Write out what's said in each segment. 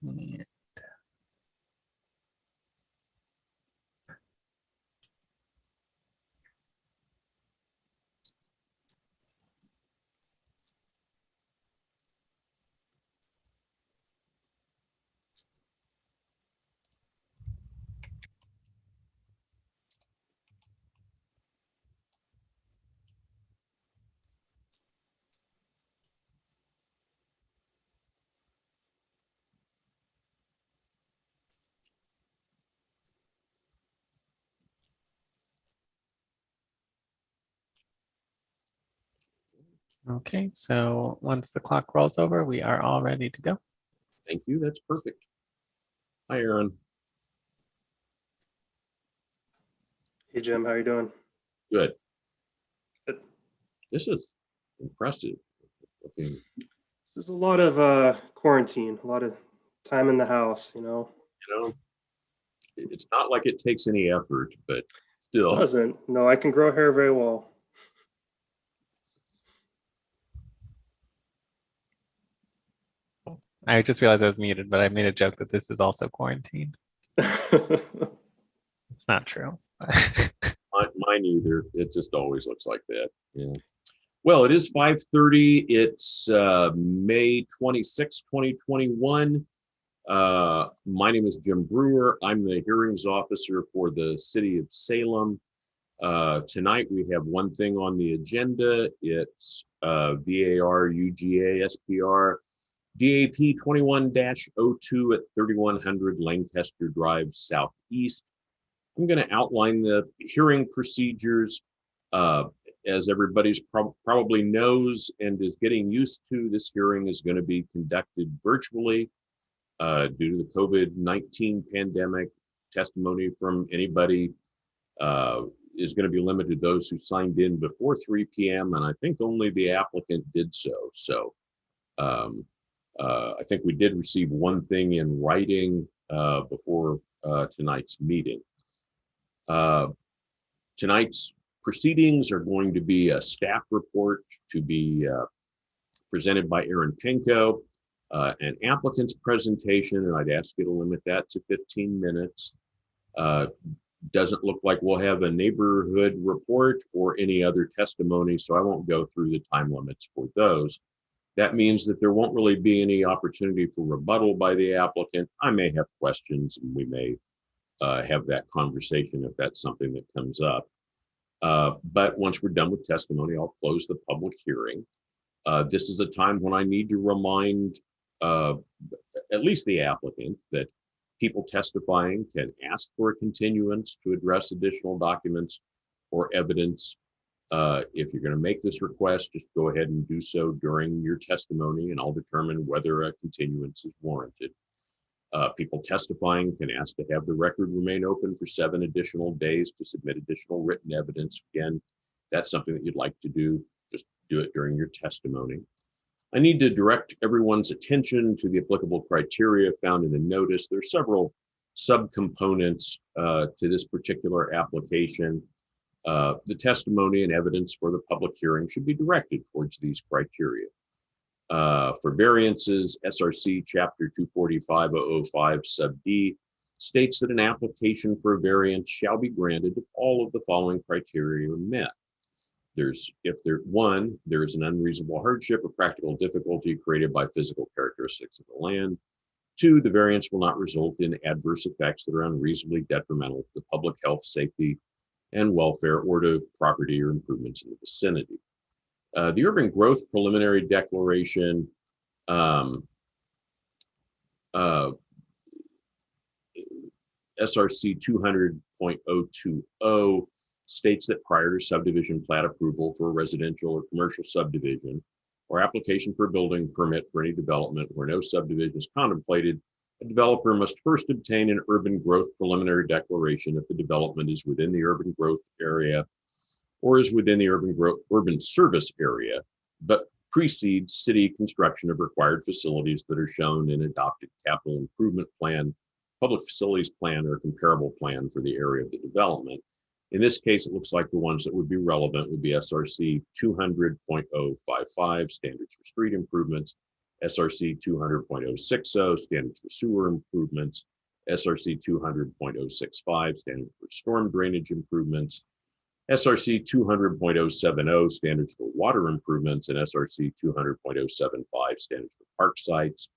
Yeah. Okay, so once the clock rolls over, we are all ready to go. Thank you. That's perfect. Hi, Aaron. Hey, Jim, how you doing? Good. Good. This is impressive. Okay. This is a lot of quarantine, a lot of time in the house, You know, it's not like it takes any effort, but still. Doesn't. No, I can grow hair very well. I just realized I was muted, but I made a joke that this is also quarantine. It's not true. Mine either. It just always looks like that. Yeah. Well, it is 5:30. It's May 26, 2021. My name is Jim Brewer. I'm the hearings officer for the city of Salem. Tonight we have one thing on the agenda. It's VAR UGA SPR DAP 21-02 at 3100 Lancaster Drive Southeast. I'm going to outline the hearing procedures. As everybody's probably knows and is getting used to, this hearing is going to be conducted virtually due to the COVID-19 pandemic. Testimony from anybody is going to be limited to those who signed in before 3 p.m. and I think only the applicant did so. So I think we did receive one thing in writing before tonight's meeting. Tonight's proceedings are going to be a staff report to be presented by Aaron Penko, an applicant's presentation, and I'd ask you to limit that to 15 minutes. Doesn't look like we'll have a neighborhood report or any other testimony, so I won't go through the time limits for those. That means that there won't really be any opportunity for rebuttal by the applicant. I may have questions and we may have that conversation if that's something that comes up. But once we're done with testimony, I'll close the public hearing. This is a time when I need to remind at least the applicant that people testifying can ask for a continuance to address additional documents or evidence. If you're going to make this request, just go ahead and do so during your testimony and I'll determine whether a continuance is warranted. People testifying can ask to have the record remain open for 7 additional days to submit additional written evidence. Again, that's something that you'd like to do, just do it during your testimony. I need to direct everyone's attention to the applicable criteria found in the notice. There are several subcomponents to this particular application. The testimony and evidence for the public hearing should be directed towards these criteria. For variances, SRC Chapter 245-005 sub D states that an application for a variance shall be granted if all of the following criteria are met. There is an unreasonable hardship or practical difficulty created by physical characteristics of the land. 2, the variance will not result in adverse effects that are unreasonably detrimental to the public health, safety, and welfare or to property or improvements in the vicinity. The Urban Growth Preliminary Declaration SRC 200.020 states that prior to subdivision plat approval for a residential or commercial subdivision or application for a building permit for any development where no subdivision is contemplated, a developer must first obtain an urban growth preliminary declaration if the development is within the urban growth area or is within the urban service area, but precedes city construction of required facilities that are shown in adopted capital improvement plan, public facilities plan, or comparable plan for the area of the development. In this case, it looks like the ones that would be relevant would be SRC 200.055, standards for street improvements, SRC 200.060 standards for sewer improvements, SRC 200.065 standards for storm drainage improvements, SRC 200.070 standards for water improvements, and SRC 200.075 standards for park sites.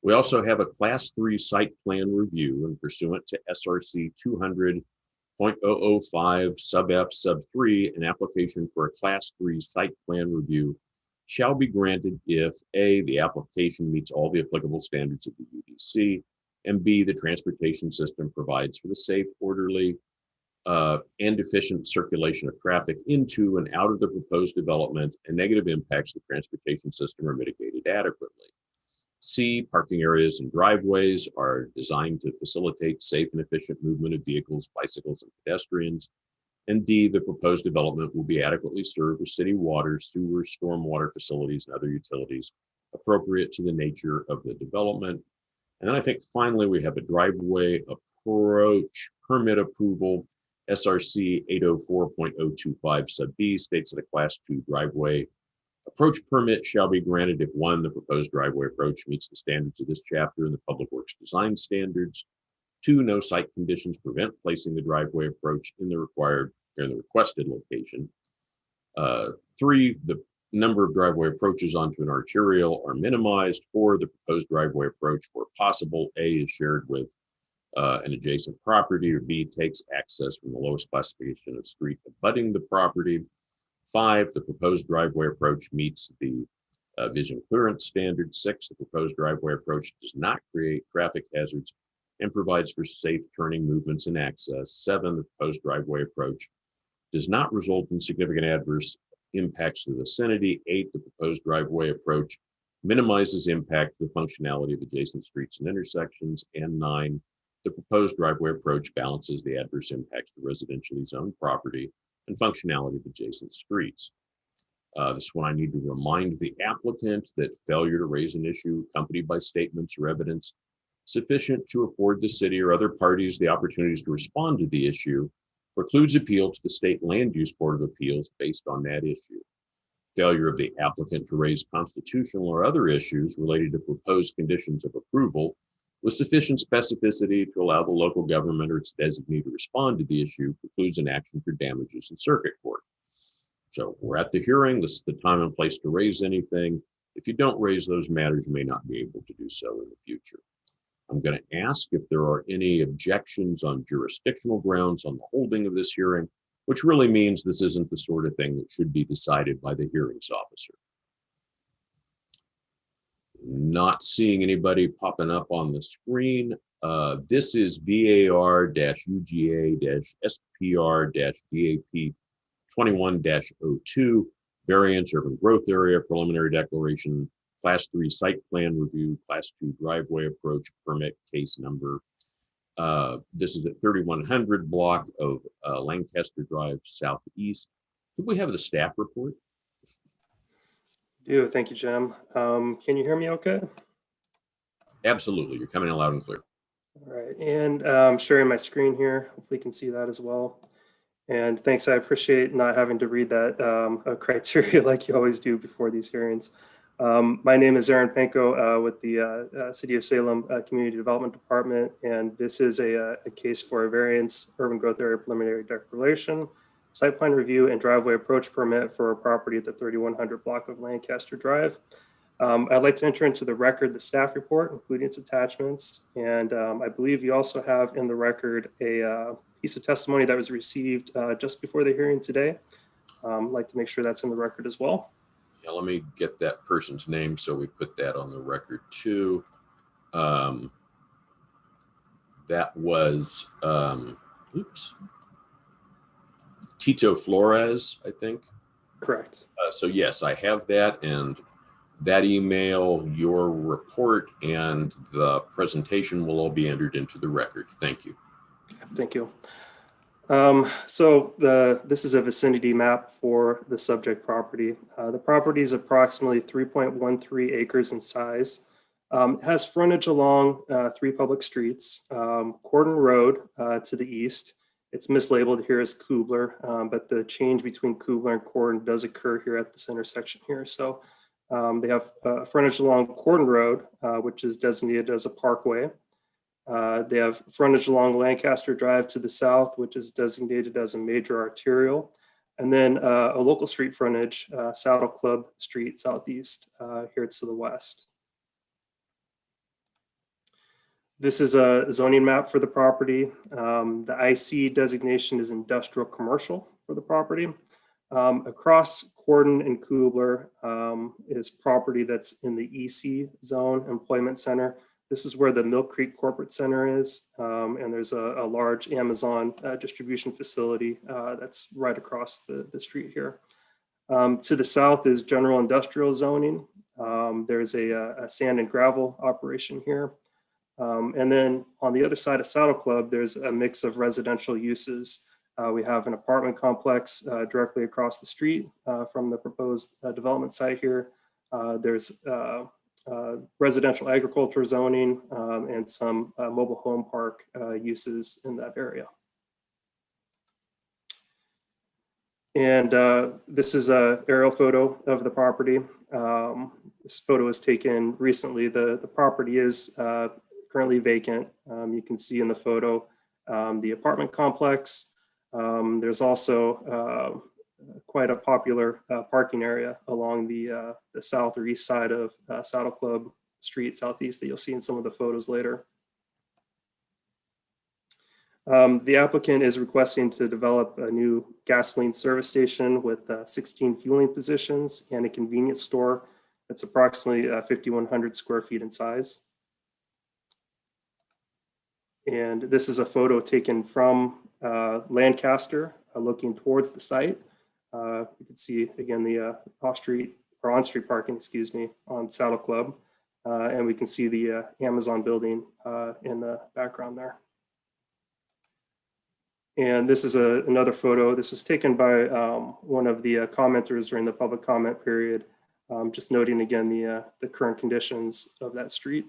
We also have a Class 3 site plan review, and pursuant to SRC 200.005 sub F sub 3, an application for a Class 3 site plan review shall be granted if A, the application meets all the applicable standards of the UDC, and B, the transportation system provides for the safe, orderly, and efficient circulation of traffic into and out of the proposed development, and negative impacts to the transportation system are mitigated adequately. C, parking areas and driveways are designed to facilitate safe and efficient movement of vehicles, bicycles, and pedestrians. And D, the proposed development will be adequately served with city water, sewer, stormwater facilities, and other utilities appropriate to the nature of the development. And then I think finally we have a driveway approach permit approval. SRC 804.025 sub B states that a Class 2 driveway approach permit shall be granted if 1, the proposed driveway approach meets the standards of this chapter and the Public Works design standards. 2, no site conditions prevent placing the driveway approach in the requested location. 3, the number of driveway approaches onto an arterial are minimized. 4, the proposed driveway approach, where possible, A, is shared with an adjacent property, or B, takes access from the lowest classification of street abutting the property. 5, the proposed driveway approach meets the vision clearance standard. 6, the proposed driveway approach does not create traffic hazards and provides for safe turning movements and access. 7, the proposed driveway approach does not result in significant adverse impacts to the vicinity. 8, the proposed driveway approach minimizes impact to the functionality of adjacent streets and intersections. And 9, the proposed driveway approach balances the adverse impacts to residentially zoned property and functionality of adjacent streets. This one I need to remind the applicant that failure to raise an issue accompanied by statements or evidence sufficient to afford the city or other parties the opportunities to respond to the issue precludes appeal to the State Land Use Board of Appeals based on that issue. Failure of the applicant to raise constitutional or other issues related to proposed conditions of approval with sufficient specificity to allow the local government or its designee to respond to the issue precludes an action for damages in circuit court. So we're at the hearing. This is the time and place to raise anything. If you don't raise those matters, you may not be able to do so in the future. I'm going to ask if there are any objections on jurisdictional grounds on the holding of this hearing, which really means this isn't the sort of thing that should be decided by the hearings officer. Not seeing anybody popping up on the screen. This is VAR-UGA-SPR-DAP 21-02, Variance Urban Growth Area Preliminary Declaration, Class 3 Site Plan Review, Class 2 Driveway Approach Permit, case number. This is at 3100 block of Lancaster Drive Southeast. Could we have the staff report? Thank you, Jim. Can you hear me okay? Absolutely, you're coming in loud and clear. All right, and I'm sharing my screen here. Hopefully you can see that as well. And thanks, I appreciate not having to read that criteria like you always do before these hearings. My name is Aaron Panko with the City of Salem Community Development Department, and this is a case for a variance urban growth area preliminary declaration, site plan review, and driveway approach permit for a property at the 3100 block of Lancaster Drive. I'd like to enter into the record the staff report, including its attachments, and I believe you also have in the record a piece of testimony that was received just before the hearing today. I'd like to make sure that's in the record as well. Yeah, let me get that person's name so we put that on the record too. That was, Tito Flores, I think. Correct. So yes, I have that, and that email, your report, and the presentation will all be entered into the record. Thank you. Thank you. This is a vicinity map for the subject property. The property is approximately 3.13 acres in size. It has frontage along 3 public streets. Cordon Road to the east. It's mislabeled here as Kubler, but the change between Kubler and Cordon does occur here at this intersection here. So They have frontage along Cordon Road, which is designated as a parkway. They have frontage along Lancaster Drive to the south, which is designated as a major arterial. And then a local street frontage, Saddle Club Street Southeast, here to the west. This is a zoning map for the property. The IC designation is industrial commercial for the property. Across Cordon and Kubler is property that's in the EC zone, employment center. This is where the Mill Creek Corporate Center is, and there's a large Amazon distribution facility that's right across the street here. To the south is general industrial zoning. There's a sand and gravel operation here. And then on the other side of Saddle Club, there's a mix of residential uses. We have an apartment complex directly across the street from the proposed development site here. There's residential agriculture zoning and some mobile home park uses in that area. And this is an aerial photo of the property. This photo was taken recently. The property is currently vacant. You can see in the photo the apartment complex. There's also quite a popular parking area along the south or east side of Saddle Club Street Southeast that you'll see in some of the photos later. The applicant is requesting to develop a new gasoline service station with 16 fueling positions and a convenience store that's approximately 5,100 square feet in size. And this is a photo taken from Lancaster looking towards the site. You can see again the off-street or on-street parking, excuse me, on Saddle Club. And we can see the Amazon building in the background there. And this is another photo. This is taken by one of the commenters during the public comment period, just noting again the current conditions of that street.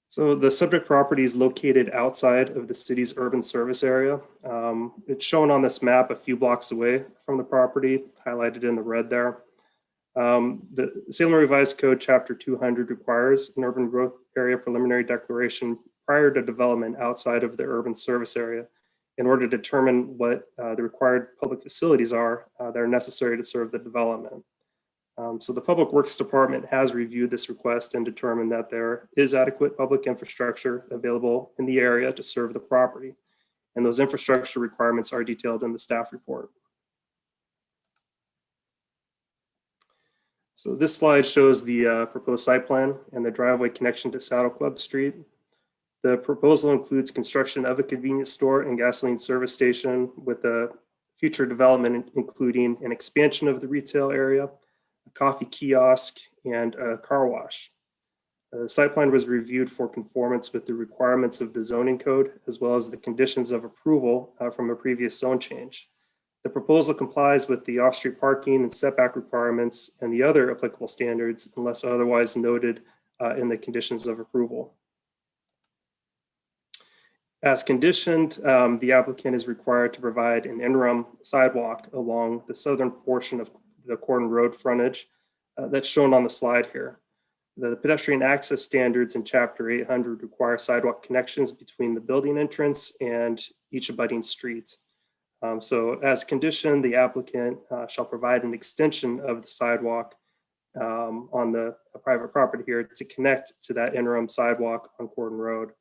So the subject property is located outside of the city's urban service area. It's shown on this map a few blocks away from the property, highlighted in the red there. The Salem Revised Code Chapter 200 requires an urban growth area preliminary declaration prior to development outside of the urban service area in order to determine what the required public facilities are that are necessary to serve the development. So the Public Works Department has reviewed this request and determined that there is adequate public infrastructure available in the area to serve the property. And those infrastructure requirements are detailed in the staff report. So this slide shows the proposed site plan and the driveway connection to Saddle Club Street. The proposal includes construction of a convenience store and gasoline service station with a future development, including an expansion of the retail area, a coffee kiosk, and a car wash. The site plan was reviewed for conformance with the requirements of the zoning code, as well as the conditions of approval from a previous zone change. The proposal complies with the off-street parking and setback requirements and the other applicable standards, unless otherwise noted in the conditions of approval. As conditioned, the applicant is required to provide an interim sidewalk along the southern portion of the Cordon Road frontage that's shown on the slide here. The pedestrian access standards in Chapter 800 require sidewalk connections between the building entrance and each abutting street. So as conditioned, the applicant shall provide an extension of the sidewalk on the private property here to connect to that interim sidewalk on Cordon Road.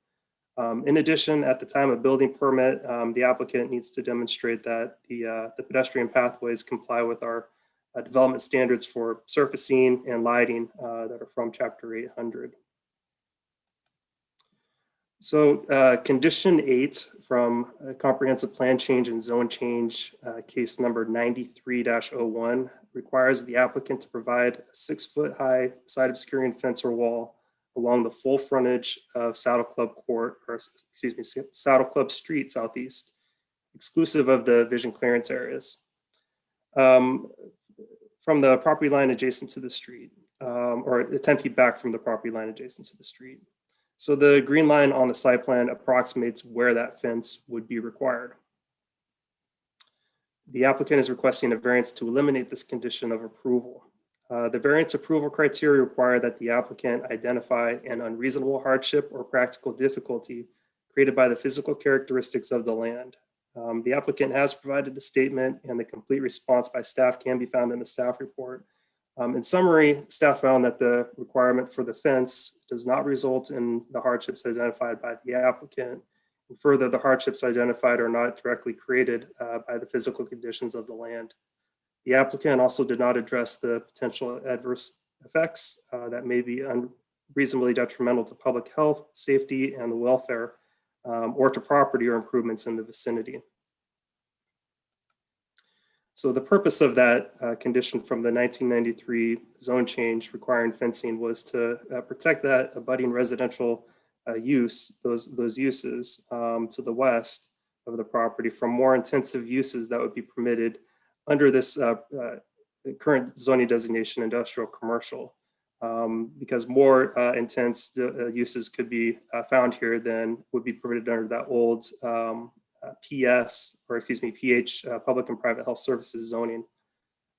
In addition, at the time of building permit, the applicant needs to demonstrate that the pedestrian pathways comply with our development standards for surfacing and lighting that are from Chapter 800. So condition 8 from a comprehensive plan change and zone change case number 93-01 requires the applicant to provide a 6-foot high side obscuring fence or wall along the full frontage of Saddle Club Saddle Club Street Southeast, exclusive of the vision clearance areas. From the property line adjacent to the street, or 10 feet back from the property line adjacent to the street. So the green line on the site plan approximates where that fence would be required. The applicant is requesting a variance to eliminate this condition of approval. The variance approval criteria require that the applicant identify an unreasonable hardship or practical difficulty created by the physical characteristics of the land. The applicant has provided a statement, and the complete response by staff can be found in the staff report. In summary, staff found that the requirement for the fence does not result in the hardships identified by the applicant. And further, the hardships identified are not directly created by the physical conditions of the land. The applicant also did not address the potential adverse effects that may be unreasonably detrimental to public health, safety, and the welfare, or to property or improvements in the vicinity. So the purpose of that condition from the 1993 zone change requiring fencing was to protect that abutting residential use, those uses to the west of the property from more intensive uses that would be permitted under this current zoning designation, industrial commercial, because more intense uses could be found here than would be permitted under that old PH, Public and Private Health Services zoning.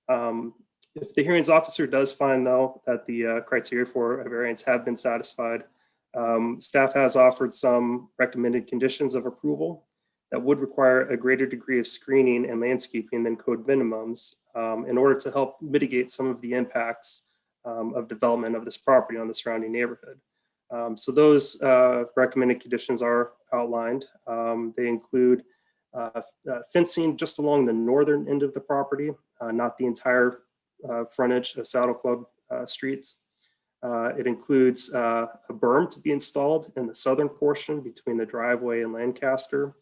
If the hearings officer does find, though, that the criteria for a variance have been satisfied, staff has offered some recommended conditions of approval that would require a greater degree of screening and landscaping than code minimums in order to help mitigate some of the impacts of development of this property on the surrounding neighborhood. So those recommended conditions are outlined. They include fencing just along the northern end of the property, not the entire frontage of Saddle Club streets. It includes a berm to be installed in the southern portion between the driveway and Lancaster,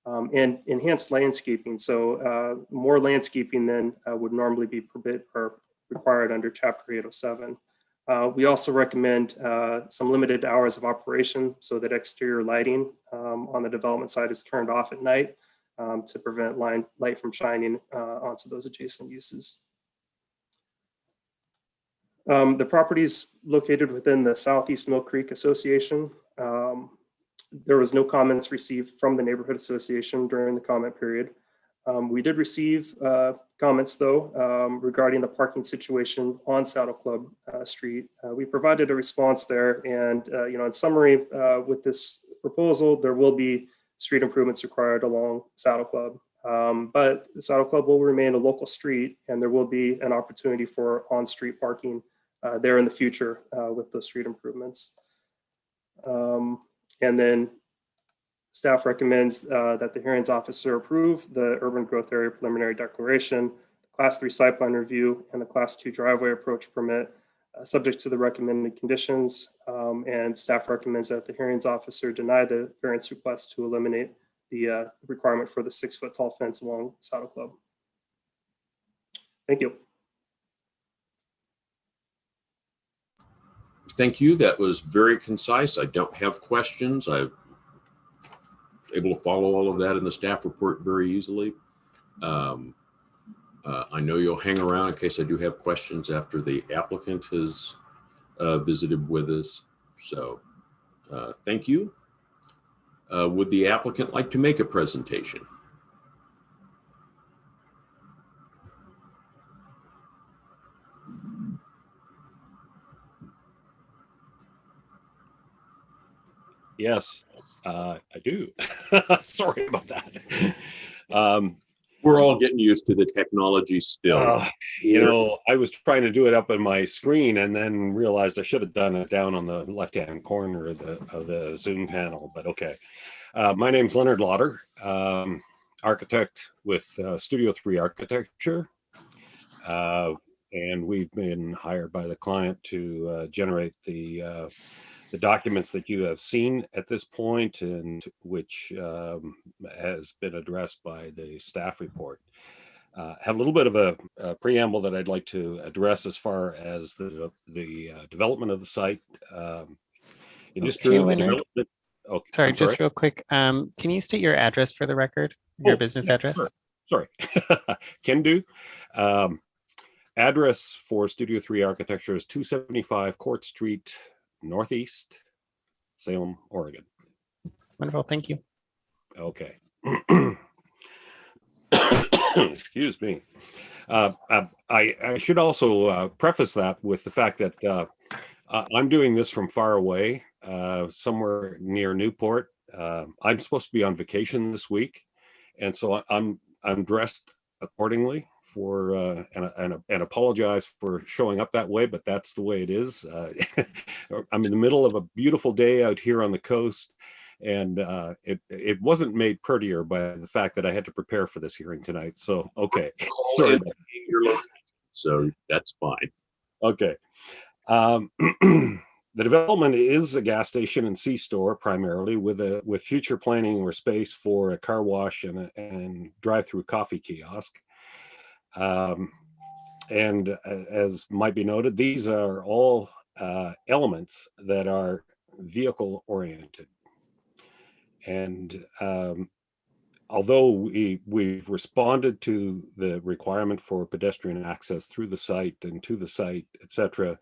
and enhanced landscaping. So more landscaping than would normally be required under Chapter 807. We also recommend some limited hours of operation so that exterior lighting on the development side is turned off at night to prevent light from shining onto those adjacent uses. The property is located within the Southeast Mill Creek Association. There was no comments received from the Neighborhood Association during the comment period. We did receive comments, though, regarding the parking situation on Saddle Club Street. We provided a response there, and in summary, with this proposal, there will be street improvements required along Saddle Club, but the Saddle Club will remain a local street, and there will be an opportunity for on-street parking there in the future with those street improvements. And then staff recommends that the hearings officer approve the urban growth area preliminary declaration, Class 3 site plan review, and the Class 2 driveway approach permit, subject to the recommended conditions. And staff recommends that the hearings officer deny the variance request to eliminate the requirement for the 6-foot tall fence along Saddle Club. Thank you. Thank you. That was very concise. I don't have questions. I was able to follow all of that in the staff report very easily. I know you'll hang around in case I do have questions after the applicant has visited with us. So thank you. Would the applicant like to make a presentation? Yes, I do. Sorry about that. We're all getting used to the technology still. I was trying to do it up on my screen and then realized I should have done it down on the left-hand corner of the Zoom panel, but okay. My name's Leonard Lauder, architect with Studio 3 Architecture. And we've been hired by the client to generate the documents that you have seen at this point, and which has been addressed by the staff report. Have a little bit of a preamble that I'd like to address as far as the development of the site. It is true. Sorry, just real quick. Can you state your address for the record? Your business address? Sure. Sorry. Can do. Address for Studio 3 Architecture is 275 Court Street, Northeast, Salem, Oregon. Wonderful. Thank you. Okay. Excuse me. I should also preface that with the fact that I'm doing this from far away, somewhere near Newport. I'm supposed to be on vacation this week, and so I'm dressed accordingly for and apologize for showing up that way, but that's the way it is. I'm in the middle of a beautiful day out here on the coast, and it wasn't made prettier by the fact that I had to prepare for this hearing tonight. So okay, sorry. So that's fine. Okay. The development is a gas station and C-store primarily, with future planning or space for a car wash and drive-through coffee kiosk. And as might be noted, these are all elements that are vehicle oriented. And although we've responded to the requirement for pedestrian access through the site and to the site, etc.,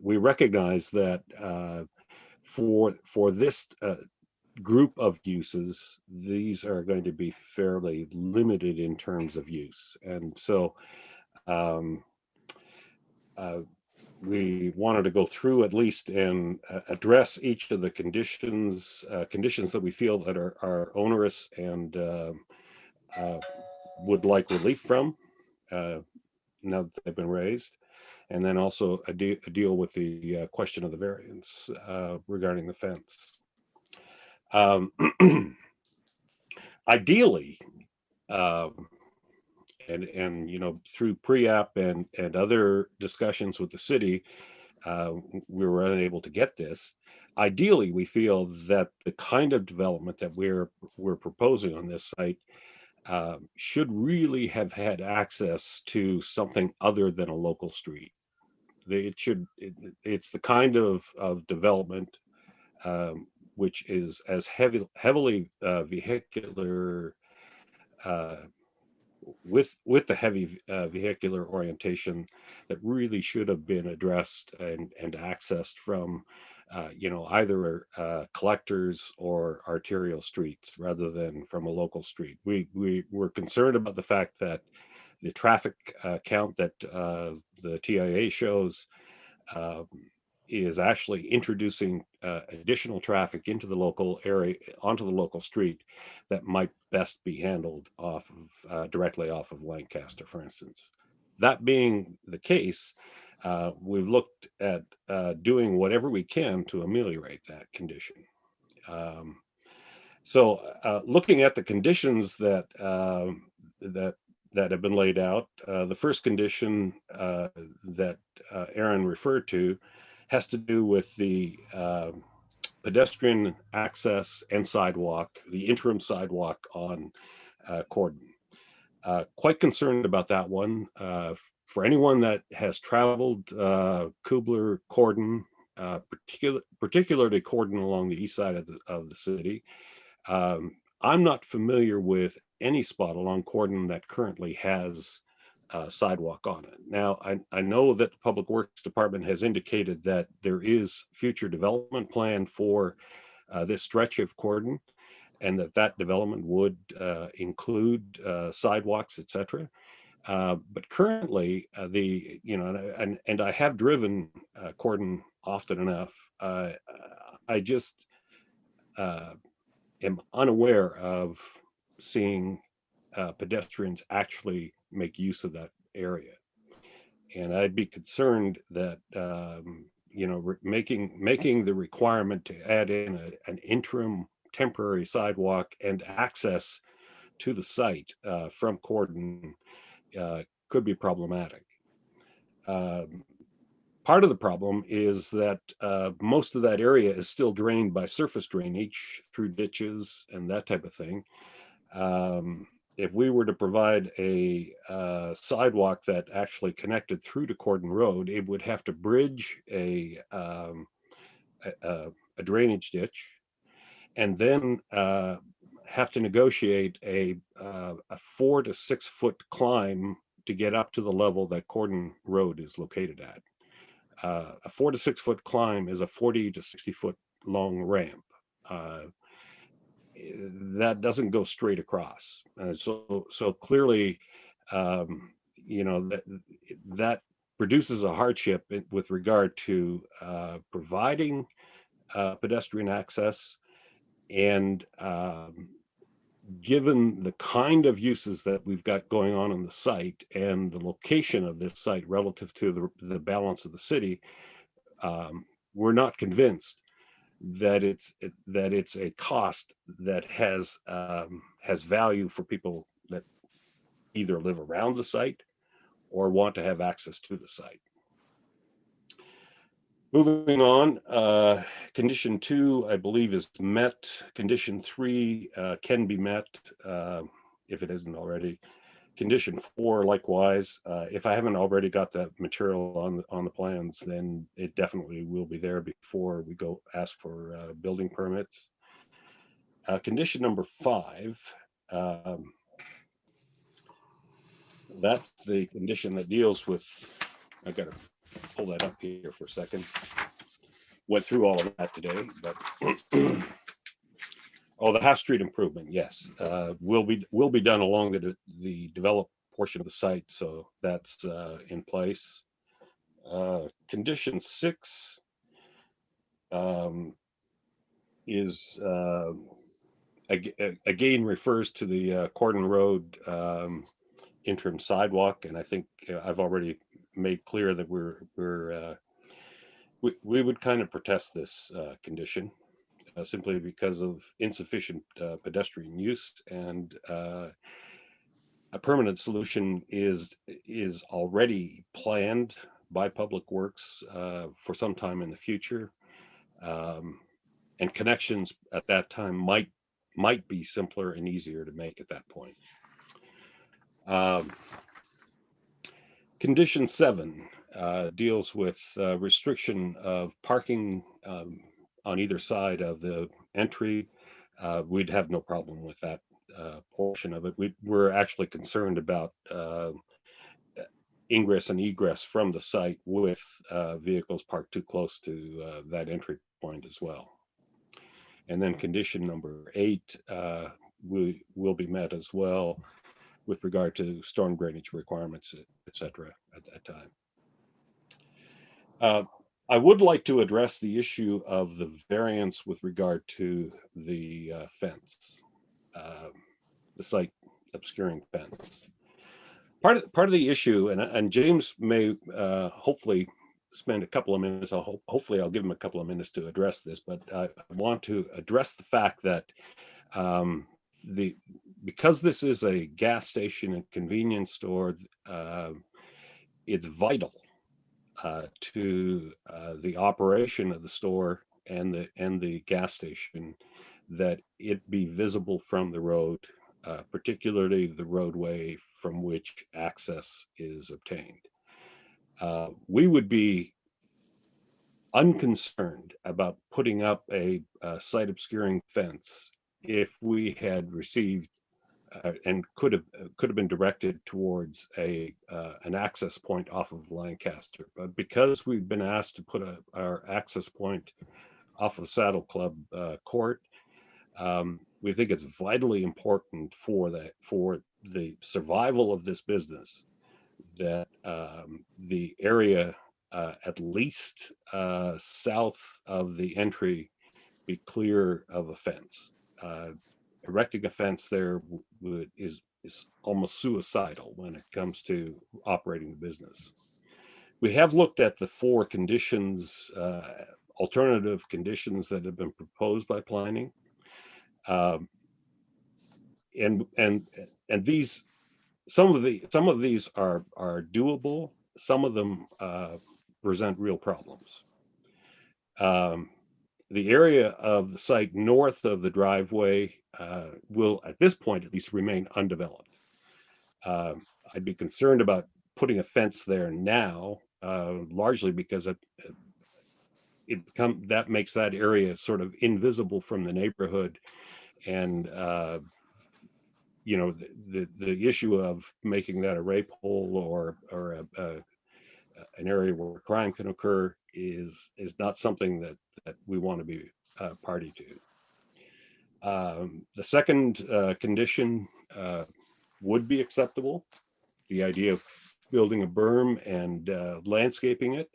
we recognize that for this group of uses, these are going to be fairly limited in terms of use. And so we wanted to go through at least and address each of the conditions that we feel that are onerous and would like relief from now that they've been raised. And then also a deal with the question of the variance regarding the fence. Ideally, and you know, through pre-app and other discussions with the city, we were unable to get this. Ideally, we feel that the kind of development that we're proposing on this site should really have had access to something other than a local street. It's the kind of development which is as heavily vehicular with the heavy vehicular orientation that really should have been addressed and accessed from you know, either collectors or arterial streets rather than from a local street. We were concerned about the fact that the traffic count that the TIA shows is actually introducing additional traffic into the local area, onto the local street, that might best be handled off of directly off of Lancaster, for instance. That being the case, we've looked at doing whatever we can to ameliorate that condition. So looking at the conditions that have been laid out, the first condition that Aaron referred to has to do with the pedestrian access and sidewalk, the interim sidewalk on Corden. Quite concerned about that one. For anyone that has traveled Kubler, Corden, particularly Corden along the east side of the city, I'm not familiar with any spot along Corden that currently has sidewalk on it. Now, I know that the Public Works Department has indicated that there is future development plan for this stretch of Corden, and that development would include sidewalks, etc. But currently, and I have driven Corden often enough. I just am unaware of seeing pedestrians actually make use of that area, and I'd be concerned that you know, making the requirement to add in an interim temporary sidewalk and access to the site from Corden could be problematic. Part of the problem is that most of that area is still drained by surface drainage through ditches and that type of thing. If we were to provide a sidewalk that actually connected through to Corden Road, it would have to bridge a drainage ditch, and then have to negotiate a 4 to 6 foot climb to get up to the level that Corden Road is located at. A 4 to 6 foot climb is a 40 to 60 foot long ramp. that doesn't go straight across. So clearly, that produces a hardship with regard to providing pedestrian access, and given the kind of uses that we've got going on the site and the location of this site relative to the balance of the city, we're not convinced that it's a cost that has value for people that either live around the site or want to have access to the site. Moving on, condition 2, I believe, is met. Condition 3 can be met if it isn't already. Condition 4, likewise. If I haven't already got that material on the plans, then it definitely will be there before we go ask for building permits. Condition number 5, that's the condition that deals with, I got to pull that up here for a second. Went through all of that today, but oh, the half street improvement, yes, will be done along the developed portion of the site, so that's in place. Condition 6 is again refers to the Cordon Road interim sidewalk, and I think I've already made clear that we would kind of protest this condition simply because of insufficient pedestrian use, and a permanent solution is already planned by Public Works for some time in the future, and connections at that time might be simpler and easier to make at that point. Condition 7 deals with restriction of parking on either side of the entry. We'd have no problem with that portion of it. We're actually concerned about ingress and egress from the site with vehicles parked too close to that entry point as well. And then condition number 8 will be met as well with regard to storm drainage requirements, etc. at that time. I would like to address the issue of the variance with regard to the fence, the site obscuring fence. Part of the issue, and James may hopefully spend a couple of minutes. Hopefully I'll give him a couple of minutes to address this, but I want to address the fact that because this is a gas station and convenience store, it's vital to the operation of the store and the gas station that it be visible from the road, particularly the roadway from which access is obtained. We would be unconcerned about putting up a site obscuring fence if we had received and could have been directed towards an access point off of Lancaster. But because we've been asked to put our access point off of Saddle Club Court, we think it's vitally important for the survival of this business that the area at least south of the entry be clear of a fence. Erecting a fence there is almost suicidal when it comes to operating the business. We have looked at the 4 conditions, alternative conditions that have been proposed by planning, and these some of these are doable. Some of them present real problems. The area of the site north of the driveway will, at this point at least, remain undeveloped. I'd be concerned about putting a fence there now, largely because that makes that area sort of invisible from the neighborhood, and the issue of making that a rape hole or an area where crime can occur is not something that we want to be party to. The second condition would be acceptable. The idea of building a berm and landscaping it.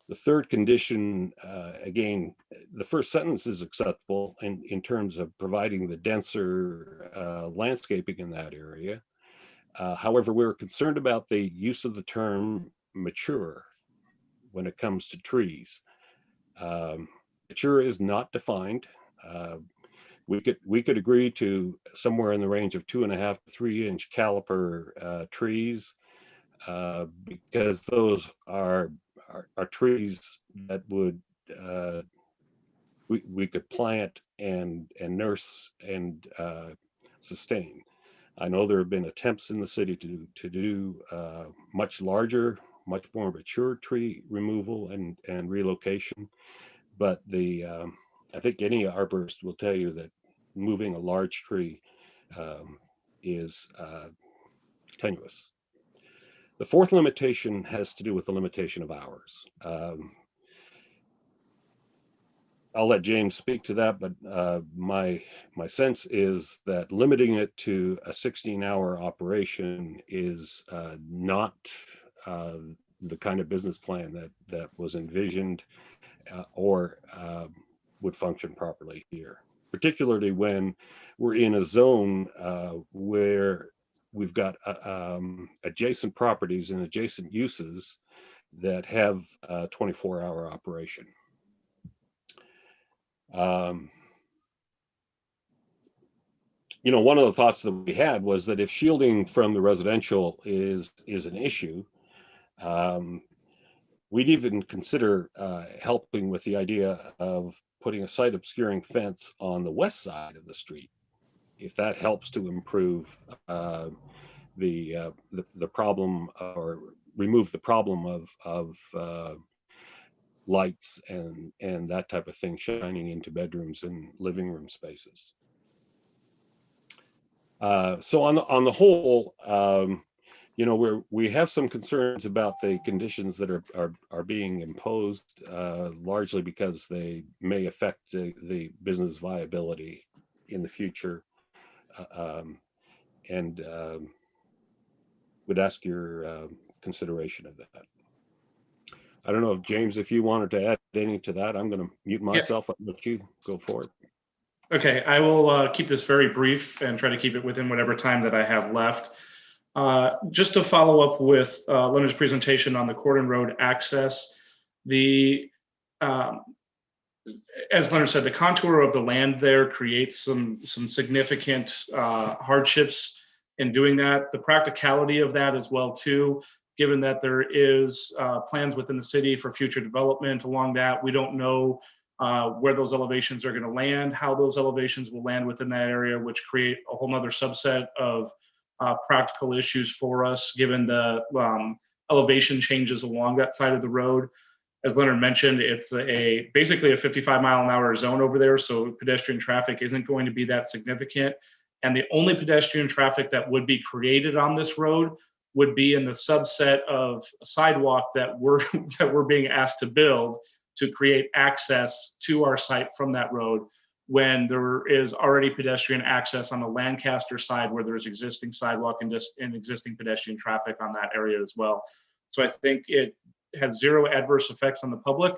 The third condition, again, the first sentence is acceptable in terms of providing the denser landscaping in that area. However, we're concerned about the use of the term mature when it comes to trees. Mature is not defined. We could agree to somewhere in the range of 2.5 to 3 inch caliper trees, because those are trees that would we could plant and nurse and sustain. I know there have been attempts in the city to do much larger, much more mature tree removal and relocation, but I think any arborist will tell you that moving a large tree is tenuous. The fourth limitation has to do with the limitation of hours. I'll let James speak to that, but my sense is that limiting it to a 16-hour operation is not the kind of business plan that was envisioned or would function properly here, particularly when we're in a zone where we've got adjacent properties and adjacent uses that have a 24-hour operation. You know, one of the thoughts that we had was that if shielding from the residential is an issue, we'd even consider helping with the idea of putting a site obscuring fence on the west side of the street, if that helps to improve the problem or remove the problem of lights and that type of thing shining into bedrooms and living room spaces. So on the whole, you know, we have some concerns about the conditions that are being imposed, largely because they may affect the business viability in the future, and would ask your consideration of that. I don't know if James, if you wanted to add anything to that, I'm going to mute myself and let you go for it. Okay, I will keep this very brief and try to keep it within whatever time that I have left. Just to follow up with Leonard's presentation on the Cordon Road access, as Leonard said, the contour of the land there creates some significant hardships in doing that. The practicality of that as well too, given that there is plans within the city for future development along that. We don't know where those elevations are going to land, how those elevations will land within that area, which create a whole nother subset of practical issues for us, given the elevation changes along that side of the road. As Leonard mentioned, it's basically a 55-mile-an-hour zone over there, so pedestrian traffic isn't going to be that significant. And the only pedestrian traffic that would be created on this road would be in the subset of sidewalk that we're being asked to build to create access to our site from that road, when there is already pedestrian access on the Lancaster side where there's existing sidewalk and existing pedestrian traffic on that area as well. So I think it has zero adverse effects on the public,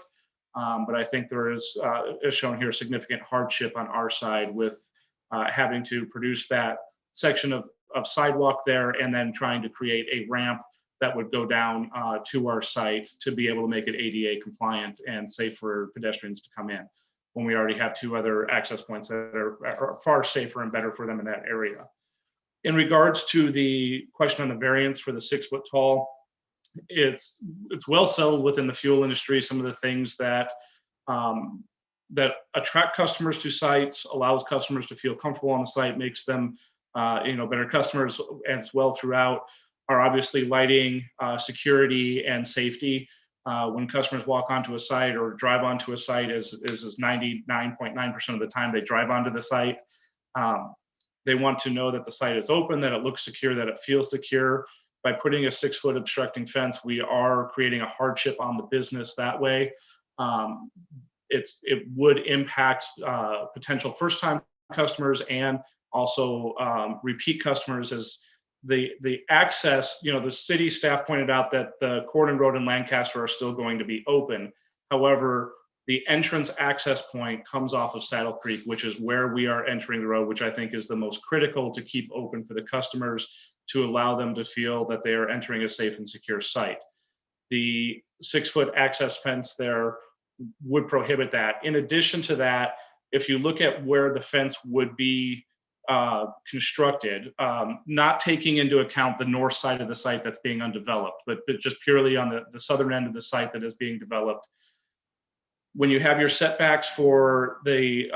but I think there is, as shown here, significant hardship on our side with having to produce that section of sidewalk there and then trying to create a ramp that would go down to our site to be able to make it ADA compliant and safe for pedestrians to come in, when we already have 2 other access points that are far safer and better for them in that area. In regards to the question on the variance for the 6-foot tall, it's well settled within the fuel industry. Some of the things that that attract customers to sites, allows customers to feel comfortable on the site, makes them better customers as well throughout, are obviously lighting, security, and safety. When customers walk onto a site or drive onto a site, as 99.9% of the time they drive onto the site, they want to know that the site is open, that it looks secure, that it feels secure. By putting a 6-foot obstructing fence, we are creating a hardship on the business that way. it would impact potential first-time customers and also repeat customers, as the access, the city staff pointed out that the Corden Road and Lancaster are still going to be open. However, the entrance access point comes off of Saddle Creek, which is where we are entering the road, which I think is the most critical to keep open for the customers to allow them to feel that they are entering a safe and secure site. The 6-foot access fence there would prohibit that. In addition to that, if you look at where the fence would be constructed, not taking into account the north side of the site that's being undeveloped, but just purely on the southern end of the site that is being developed. When you have your setbacks for the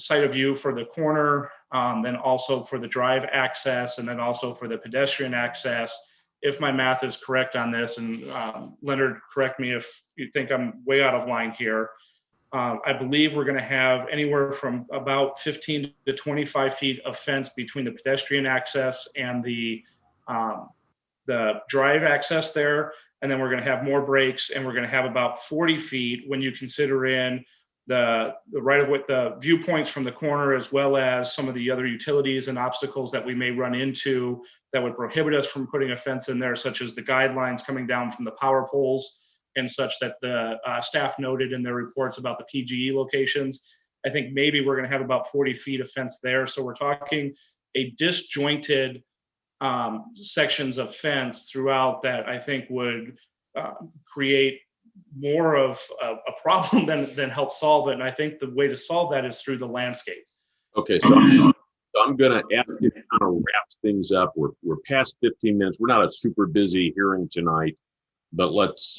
site of view for the corner, then also for the drive access, and then also for the pedestrian access, if my math is correct on this, and Leonard, correct me if you think I'm way out of line here, I believe we're going to have anywhere from about 15 to 25 feet of fence between the pedestrian access and the drive access there. And then we're going to have more breaks, and we're going to have about 40 feet when you consider in the right of way, the viewpoints from the corner, as well as some of the other utilities and obstacles that we may run into that would prohibit us from putting a fence in there, such as the guidelines coming down from the power poles and such that the staff noted in their reports about the PGE locations. I think maybe we're going to have about 40 feet of fence there. So we're talking a disjointed sections of fence throughout that I think would create more of a problem than help solve it. And I think the way to solve that is through the landscape. Okay, so I'm going to ask you to kind of wrap things up. We're past 15 minutes. We're not a super busy hearing tonight, but let's.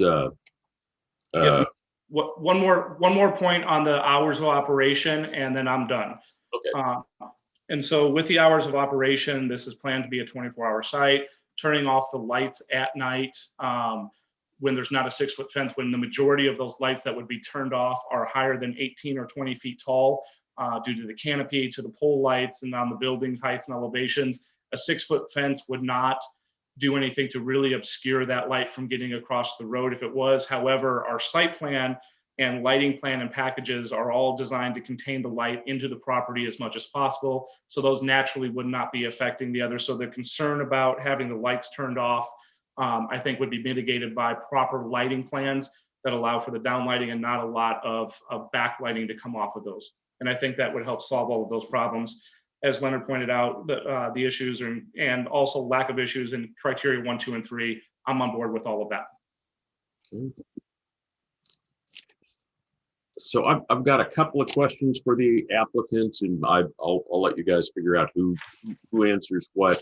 One more point on the hours of operation, and then I'm done. Okay. And so with the hours of operation, this is planned to be a 24-hour site, turning off the lights at night when there's not a 6-foot fence, when the majority of those lights that would be turned off are higher than 18 or 20 feet tall due to the canopy, to the pole lights, and on the building heights and elevations. A 6-foot fence would not do anything to really obscure that light from getting across the road if it was. However, our site plan and lighting plan and packages are all designed to contain the light into the property as much as possible. So those naturally would not be affecting the other. So the concern about having the lights turned off, I think would be mitigated by proper lighting plans that allow for the downlighting and not a lot of backlighting to come off of those. And I think that would help solve all of those problems. As Leonard pointed out, the issues and also lack of issues in criteria 1, 2, and 3, I'm on board with all of that. So I've got a couple of questions for the applicants, and I'll let you guys figure out who answers what,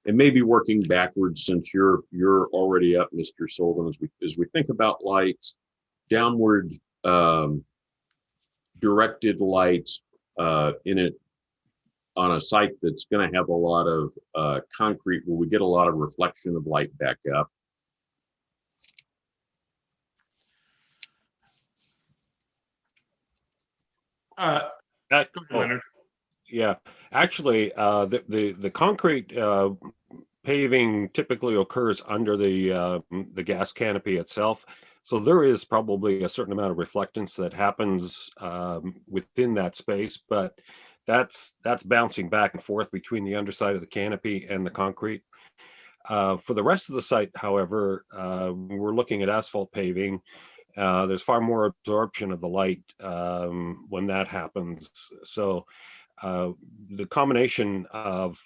and maybe working backwards since you're already up, Mr. Sullivan, as we think about lights, downward directed lights in it on a site that's going to have a lot of concrete. Will we get a lot of reflection of light back up? Leonard. Yeah, actually, the concrete paving typically occurs under the gas canopy itself. So there is probably a certain amount of reflectance that happens within that space, but that's bouncing back and forth between the underside of the canopy and the concrete. For the rest of the site, however, we're looking at asphalt paving. There's far more absorption of the light when that happens. So the combination of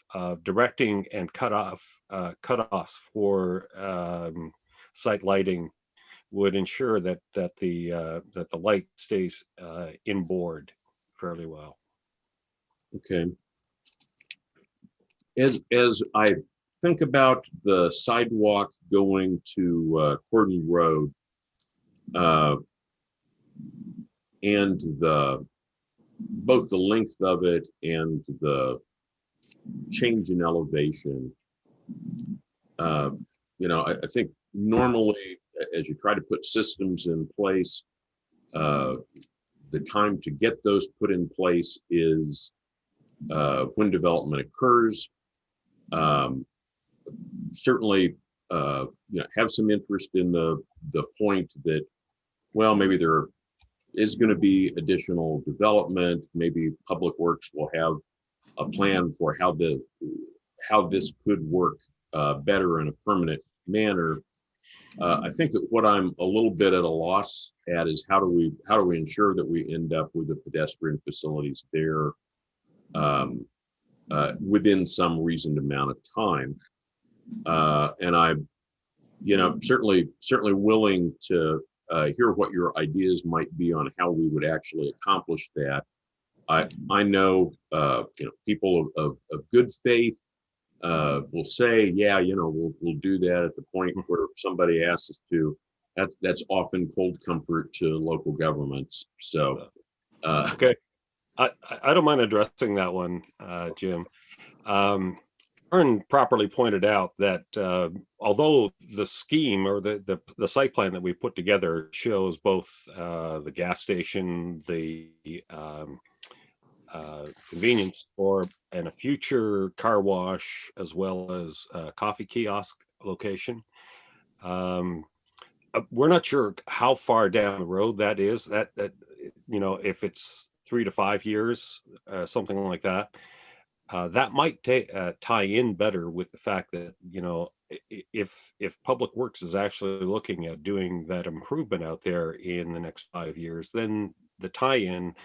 directing and cutoffs for site lighting would ensure that the light stays inboard fairly well. Okay. As I think about the sidewalk going to Corden Road and both the length of it and the change in elevation, I think normally as you try to put systems in place, the time to get those put in place is when development occurs. Certainly, have some interest in the point that, well, maybe there are is going to be additional development. Maybe Public Works will have a plan for how this could work better in a permanent manner. I think that what I'm a little bit at a loss at is how do we ensure that we end up with the pedestrian facilities there within some reasoned amount of time. And I'm, certainly willing to hear what your ideas might be on how we would actually accomplish that. I know, people of good faith will say, yeah, we'll do that at the point where somebody asks us to. That's often cold comfort to local governments. So, okay, I don't mind addressing that one, Jim. Aaron properly pointed out that although the scheme or the site plan that we put together shows both the gas station, the convenience store, and a future car wash, as well as a coffee kiosk location. We're not sure how far down the road that is. That if it's 3 to 5 years, something like that. That might tie in better with the fact that if Public Works is actually looking at doing that improvement out there in the next 5 years, then the tie-in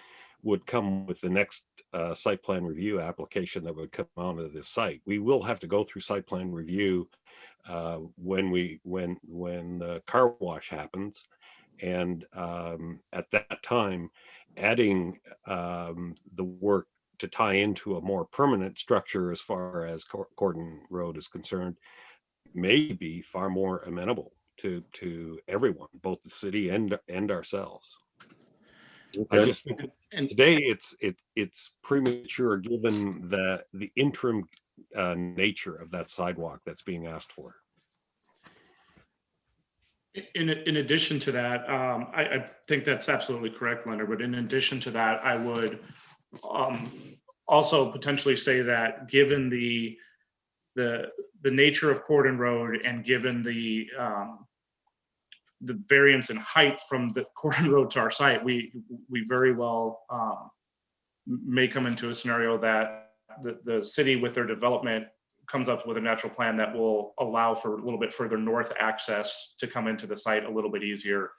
would come with the next site plan review application that would come onto this site. We will have to go through site plan review when the car wash happens, and at that time, adding the work to tie into a more permanent structure as far as Cordon Road is concerned may be far more amenable to everyone, both the city and ourselves. Okay. I just think today it's premature given the interim nature of that sidewalk that's being asked for. In addition to that, I think that's absolutely correct, Leonard. But in addition to that, I would also potentially say that given the nature of Cordon Road and given the variance in height from the Cordon Road to our site, we very well may come into a scenario that the city with their development comes up with a natural plan that will allow for a little bit further north access to come into the site a little bit easier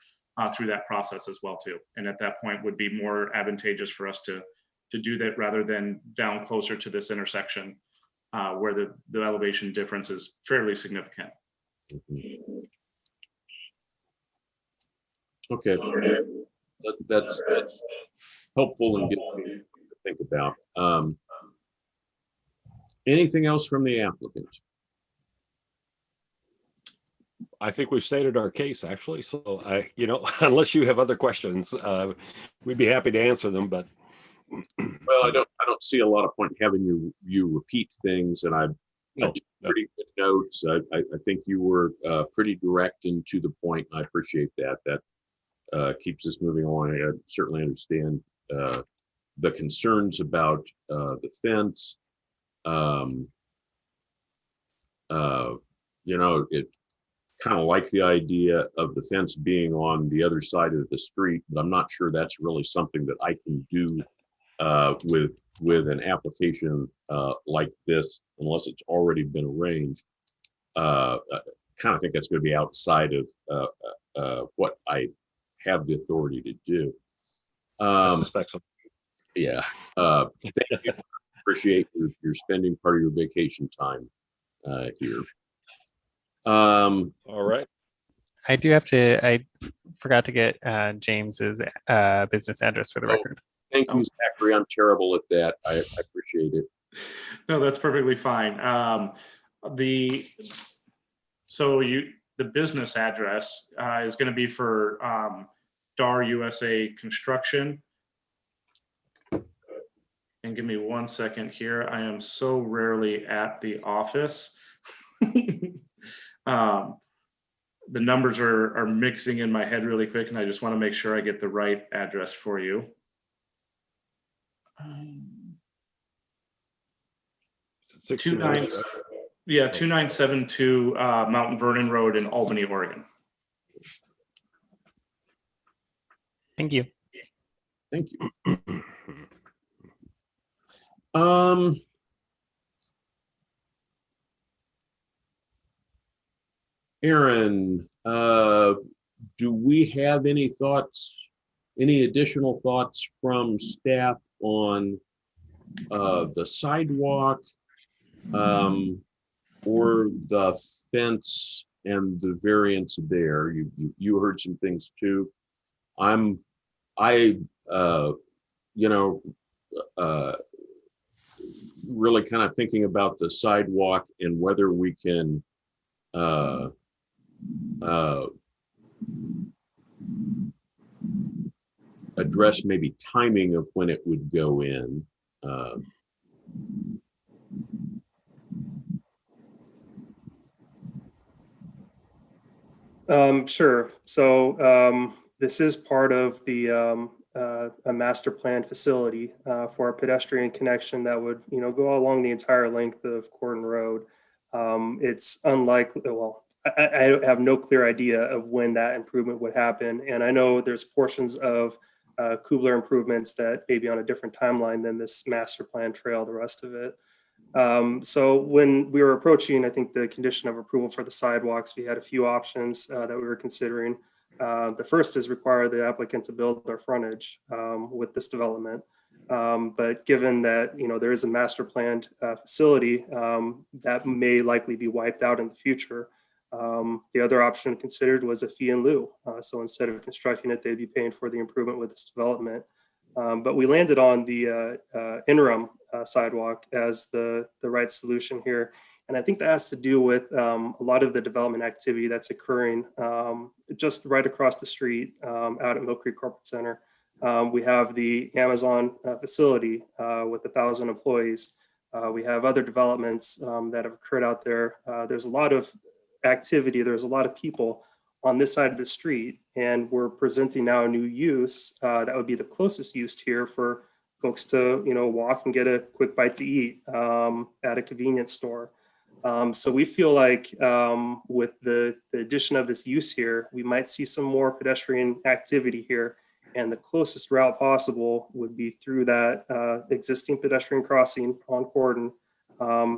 through that process as well too. And at that point would be more advantageous for us to do that rather than down closer to this intersection where the elevation difference is fairly significant. Mm-hmm. Okay, that's helpful and good to think about. Anything else from the applicant? I think we've stated our case, actually. So unless you have other questions, we'd be happy to answer them. But well, I don't see a lot of point in having you repeat things, and I took pretty good notes. I think you were pretty direct and to the point. I appreciate that. That keeps us moving along. I certainly understand the concerns about the fence. It kind of like the idea of the fence being on the other side of the street, but I'm not sure that's really something that I can do with an application like this, unless it's already been arranged. I kind of think that's going to be outside of what I have the authority to do. I suspect so. Yeah. Thank you. Appreciate your spending part of your vacation time here. All right. I forgot to get James's business address for the record. Thank you, Zachary. I'm terrible at that. I appreciate it. No, that's perfectly fine. The business address is going to be for DAR USA Construction. And give me 1 second here. I am so rarely at the office. The numbers are mixing in my head really quick, and I just want to make sure I get the right address for you. 2972 Mountain Vernon Road in Albany, Oregon. Thank you. Thank you. Aaron, do we have any thoughts, any additional thoughts from staff on the sidewalk or the fence and the variance there? You heard some things too. Really kind of thinking about the sidewalk and whether we can address maybe timing of when it would go in. Sure. So this is part of the a master plan facility for a pedestrian connection that would, go along the entire length of Corden Road. It's unlikely. Well, I have no clear idea of when that improvement would happen, and I know there's portions of Kubler improvements that may be on a different timeline than this master plan trail. The rest of it. So when we were approaching, I think, the condition of approval for the sidewalks, we had a few options that we were considering. The first is require the applicant to build their frontage with this development. But given that, there is a master planned facility that may likely be wiped out in the future, the other option considered was a fee in lieu. So instead of constructing it, they'd be paying for the improvement with this development. But we landed on the interim sidewalk as the right solution here. And I think that has to do with a lot of the development activity that's occurring just right across the street out at Mill Creek Corporate Center. We have the Amazon facility with 1,000 employees. We have other developments that have occurred out there. There's a lot of activity. There's a lot of people on this side of the street, and we're presenting now a new use that would be the closest use here for folks to walk and get a quick bite to eat at a convenience store. So we feel like with the addition of this use here, we might see some more pedestrian activity here, and the closest route possible would be through that existing pedestrian crossing on Corden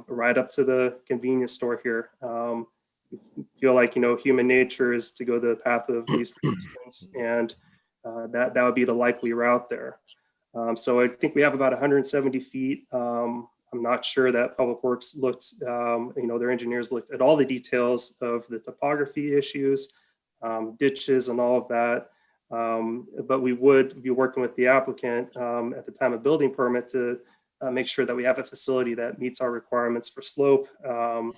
right up to the convenience store here. Feel like human nature is to go the path of least resistance, and that would be the likely route there. So I think we have about 170 feet. I'm not sure that Public Works looked, their engineers looked at all the details of the topography issues, ditches, and all of that. But we would be working with the applicant at the time of building permit to make sure that we have a facility that meets our requirements for slope,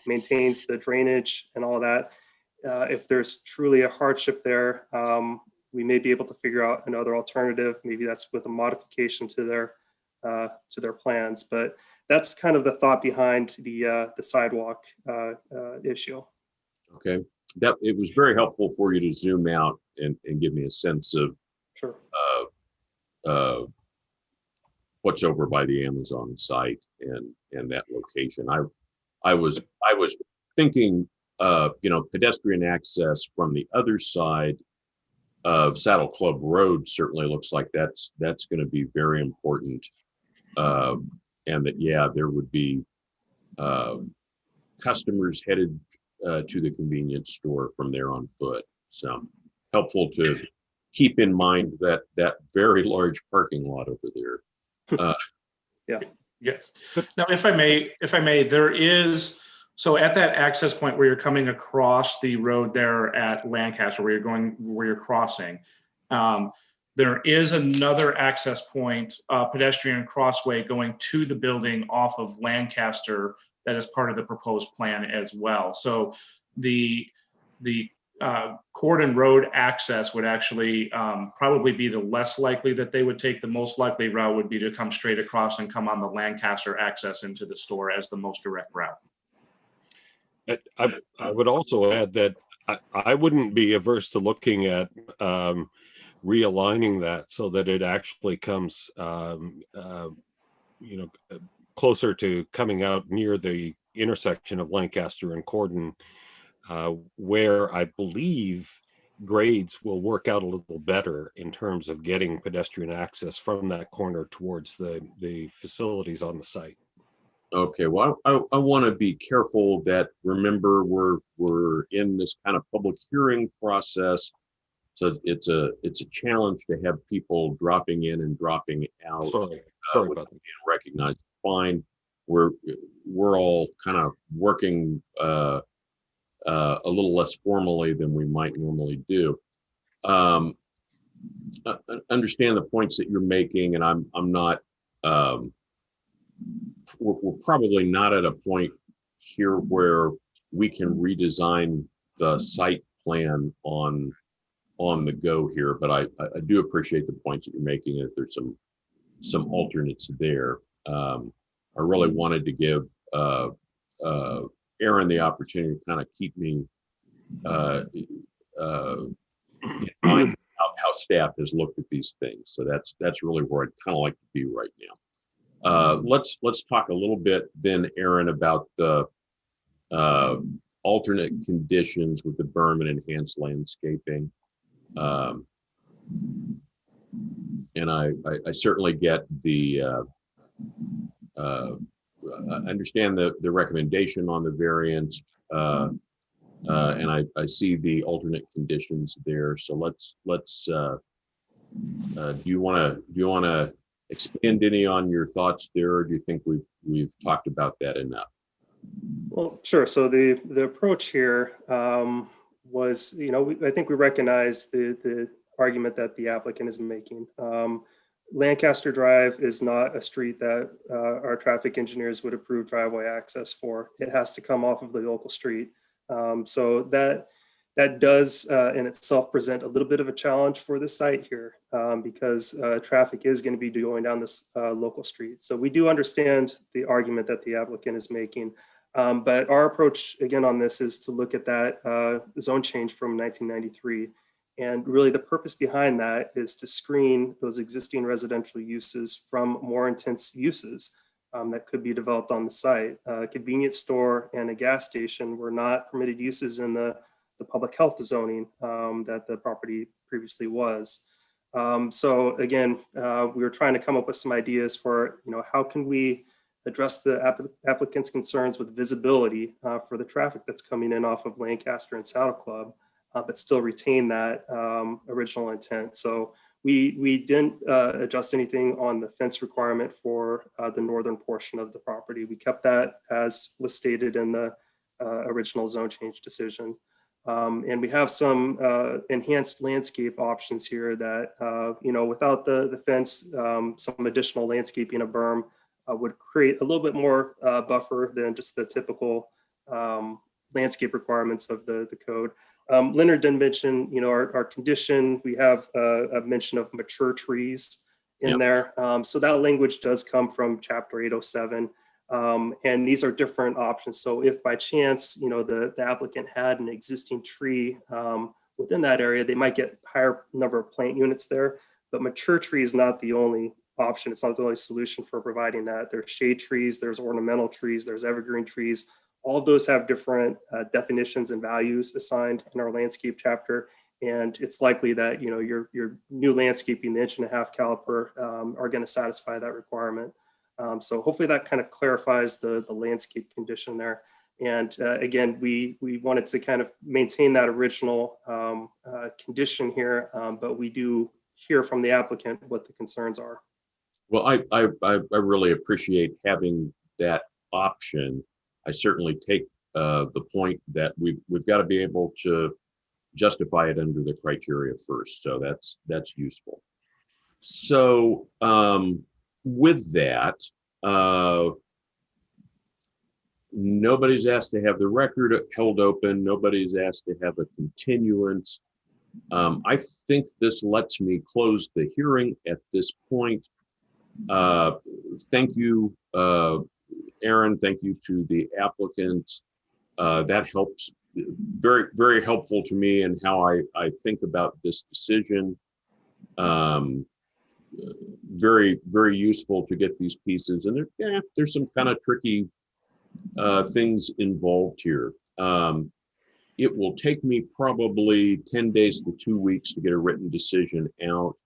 maintains the drainage and all that. If there's truly a hardship there, we may be able to figure out another alternative. Maybe that's with a modification to their plans. But that's kind of the thought behind the sidewalk issue. Okay, that it was very helpful for you to zoom out and give me a sense of sure. What's over by the Amazon site and that location. I was thinking, pedestrian access from the other side of Saddle Club Road certainly looks like that's going to be very important, and that there would be customers headed to the convenience store from there on foot. So helpful to keep in mind that very large parking lot over there. Yeah. Yes. Now, if I may, there is, so at that access point where you're coming across the road there at Lancaster, where you're crossing, there is another access point, pedestrian crossway going to the building off of Lancaster that is part of the proposed plan as well. So the Corden Road access would actually probably be the less likely that they would take. The most likely route would be to come straight across and come on the Lancaster access into the store as the most direct route. I would also add that I wouldn't be averse to looking at realigning that so that it actually comes, closer to coming out near the intersection of Lancaster and Corden, where I believe grades will work out a little better in terms of getting pedestrian access from that corner towards the facilities on the site. Okay, well, I want to be careful that, remember, we're in this kind of public hearing process. So it's a challenge to have people dropping in and dropping out. Sorry without about that. being recognized. Fine. We're all kind of working a little less formally than we might normally do. Understand the points that you're making, and I'm not. We're probably not at a point here where we can redesign the site plan on the go here, but I do appreciate the points that you're making. If there's some alternates there, I really wanted to give Aaron the opportunity to kind of keep me in mind how staff has looked at these things. So that's really where I'd kind of like to be right now. Let's talk a little bit then, Aaron, about the alternate conditions with the berm and enhanced landscaping. And I certainly get the understand the recommendation on the variance, and I see the alternate conditions there. So let's do you want to expand any on your thoughts there, or do you think we've talked about that enough? Well, sure. So the approach here was, I think we recognize the argument that the applicant is making. Lancaster Drive is not a street that our traffic engineers would approve driveway access for. It has to come off of the local street. So that does in itself present a little bit of a challenge for the site here, because traffic is going to be going down this local street. So we do understand the argument that the applicant is making. But our approach, again, on this is to look at that zone change from 1993. And really the purpose behind that is to screen those existing residential uses from more intense uses that could be developed on the site. A convenience store and a gas station were not permitted uses in the public health zoning that the property previously was. So again, we were trying to come up with some ideas for, how can we address the applicant's concerns with visibility for the traffic that's coming in off of Lancaster and Saddle Club, but still retain that original intent. So we didn't adjust anything on the fence requirement for the northern portion of the property. We kept that as was stated in the original zone change decision. And we have some enhanced landscape options here that, without the fence, some additional landscaping, a berm, would create a little bit more buffer than just the typical landscape requirements of the code. Leonard did mention, our condition, we have a mention of mature trees in there. So that language does come from Chapter 807. And these are different options. So if by chance, the applicant had an existing tree within that area, they might get higher number of plant units there. But mature tree is not the only option. It's not the only solution for providing that. There's shade trees, there's ornamental trees, there's evergreen trees. All of those have different definitions and values assigned in our landscape chapter. And it's likely that, your new landscaping, the 1.5 caliper, are going to satisfy that requirement. So hopefully that kind of clarifies the landscape condition there. And again, we wanted to kind of maintain that original condition here, but we do hear from the applicant what the concerns are. Well, I really appreciate having that option. I certainly take the point that we've got to be able to justify it under the criteria first. So that's useful. So with that, nobody's asked to have the record held open. Nobody's asked to have a continuance. I think this lets me close the hearing at this point. Thank you, Aaron. Thank you to the applicant. That helps, very, very helpful to me in how I think about this decision. Very, very useful to get these pieces. And there's some kind of tricky things involved here. it will take me probably 10 days to 2 weeks to get a written decision out.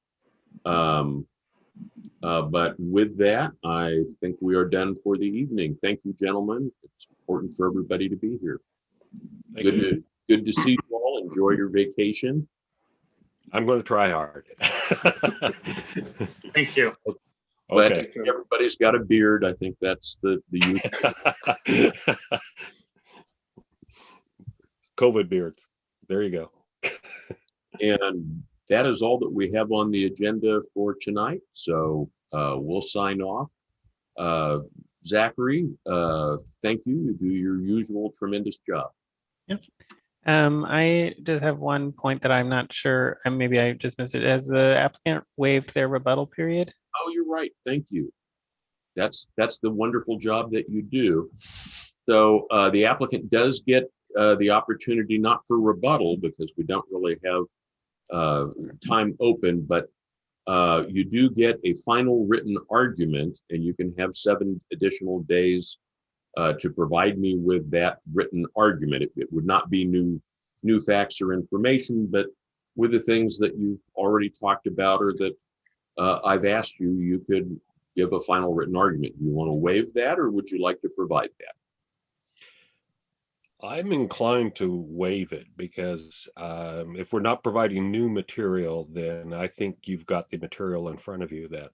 But with that, I think we are done for the evening. Thank you, gentlemen. It's important for everybody to be here. Good to see you all. Enjoy your vacation. I'm going to try hard. Thank you. But Okay. everybody's got a beard. I think that's the usual. COVID beards. There you go. And that is all that we have on the agenda for tonight. So we'll sign off. Zachary, thank you. You do your usual tremendous job. Yep. I just have one point that I'm not sure, and maybe I just missed it. Has the applicant waived their rebuttal period? Oh, you're right. Thank you. That's the wonderful job that you do. So the applicant does get the opportunity, not for rebuttal because we don't really have time open, but you do get a final written argument, and you can have 7 additional days to provide me with that written argument. It would not be new facts or information, but with the things that you've already talked about or that I've asked you, you could give a final written argument. You want to waive that, or would you like to provide that? I'm inclined to waive it because if we're not providing new material, then I think you've got the material in front of you that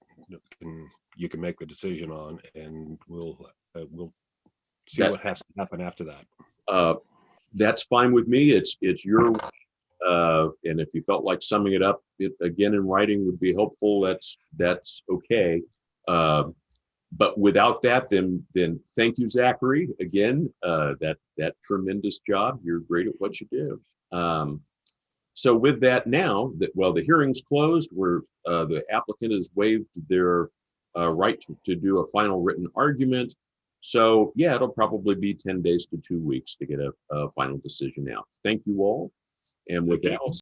you can make the decision on, and we'll see what has to happen after that. That's fine with me. It's your and if you felt like summing it up again in writing would be helpful, that's okay. But without that, then thank you, Zachary, again. That tremendous job. You're great at what you do. So with that, now that the hearing's closed, where the applicant has waived their right to do a final written argument. So yeah, it'll probably be 10 days to 2 weeks to get a final decision out. Thank you all. And with that, I'll